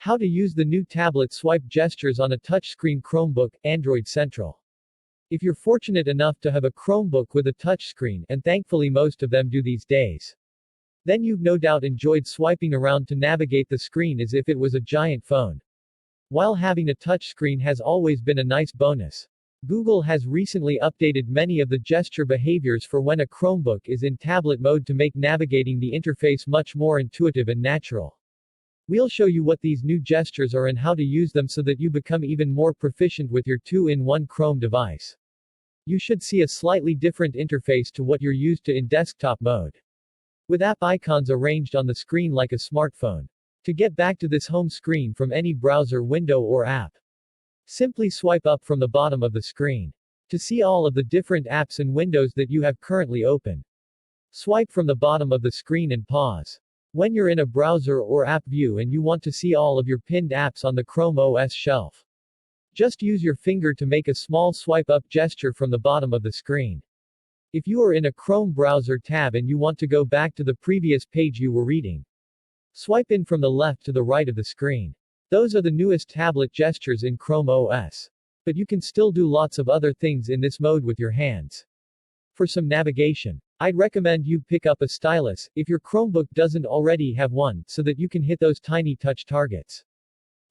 How to use the new tablet swipe gestures on a touchscreen Chromebook, Android Central. If you're fortunate enough to have a Chromebook with a touchscreen, and thankfully most of them do these days, then you've no doubt enjoyed swiping around to navigate the screen as if it was a giant phone. While having a touchscreen has always been a nice bonus, Google has recently updated many of the gesture behaviors for when a Chromebook is in tablet mode to make navigating the interface much more intuitive and natural. We'll show you what these new gestures are and how to use them so that you become even more proficient with your 2-in-1 Chrome device. You should see a slightly different interface to what you're used to in desktop mode, with app icons arranged on the screen like a smartphone. To get back to this home screen from any browser window or app, simply swipe up from the bottom of the screen. To see all of the different apps and windows that you have currently open, swipe from the bottom of the screen and pause. When you're in a browser or app view and you want to see all of your pinned apps on the Chrome OS shelf, just use your finger to make a small swipe up gesture from the bottom of the screen. If you are in a Chrome browser tab and you want to go back to the previous page you were reading, swipe in from the left to the right of the screen. Those are the newest tablet gestures in Chrome OS. But you can still do lots of other things in this mode with your hands. For some navigation, I'd recommend you pick up a stylus, if your Chromebook doesn't already have one, so that you can hit those tiny touch targets.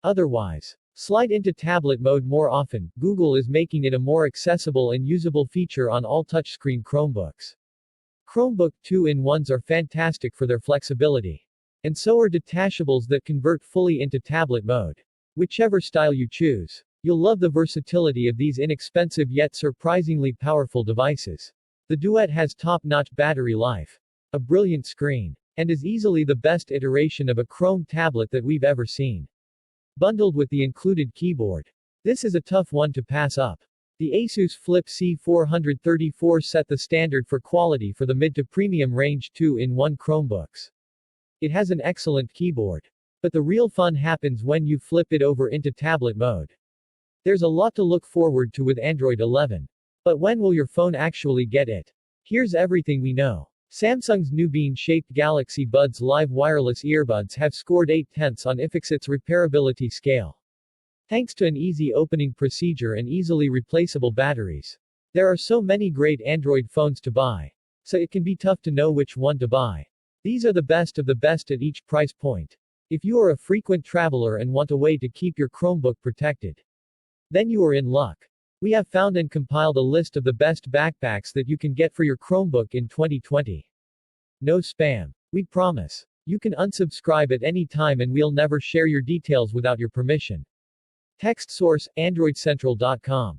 Otherwise, slide into tablet mode more often. Google is making it a more accessible and usable feature on all touchscreen Chromebooks. Chromebook 2-in-1s are fantastic for their flexibility. And so are detachables that convert fully into tablet mode. Whichever style you choose, you'll love the versatility of these inexpensive yet surprisingly powerful devices. The Duet has top-notch battery life, a brilliant screen, and is easily the best iteration of a Chrome tablet that we've ever seen. Bundled with the included keyboard, this is a tough one to pass up. The Asus Flip C434 set the standard for quality for the mid to premium range 2-in-1 Chromebooks. It has an excellent keyboard. But the real fun happens when you flip it over into tablet mode. There's a lot to look forward to with Android 11. But when will your phone actually get it? Here's everything we know. Samsung's new bean-shaped Galaxy Buds Live wireless earbuds have scored 8/10 on iFixit's repairability scale, thanks to an easy opening procedure and easily replaceable batteries. There are so many great Android phones to buy, so it can be tough to know which one to buy. These are the best of the best at each price point. If you are a frequent traveler and want a way to keep your Chromebook protected, then you are in luck. We have found and compiled a list of the best backpacks that you can get for your Chromebook in 2020. No spam. We promise. You can unsubscribe at any time and we'll never share your details without your permission. Text source, AndroidCentral.com.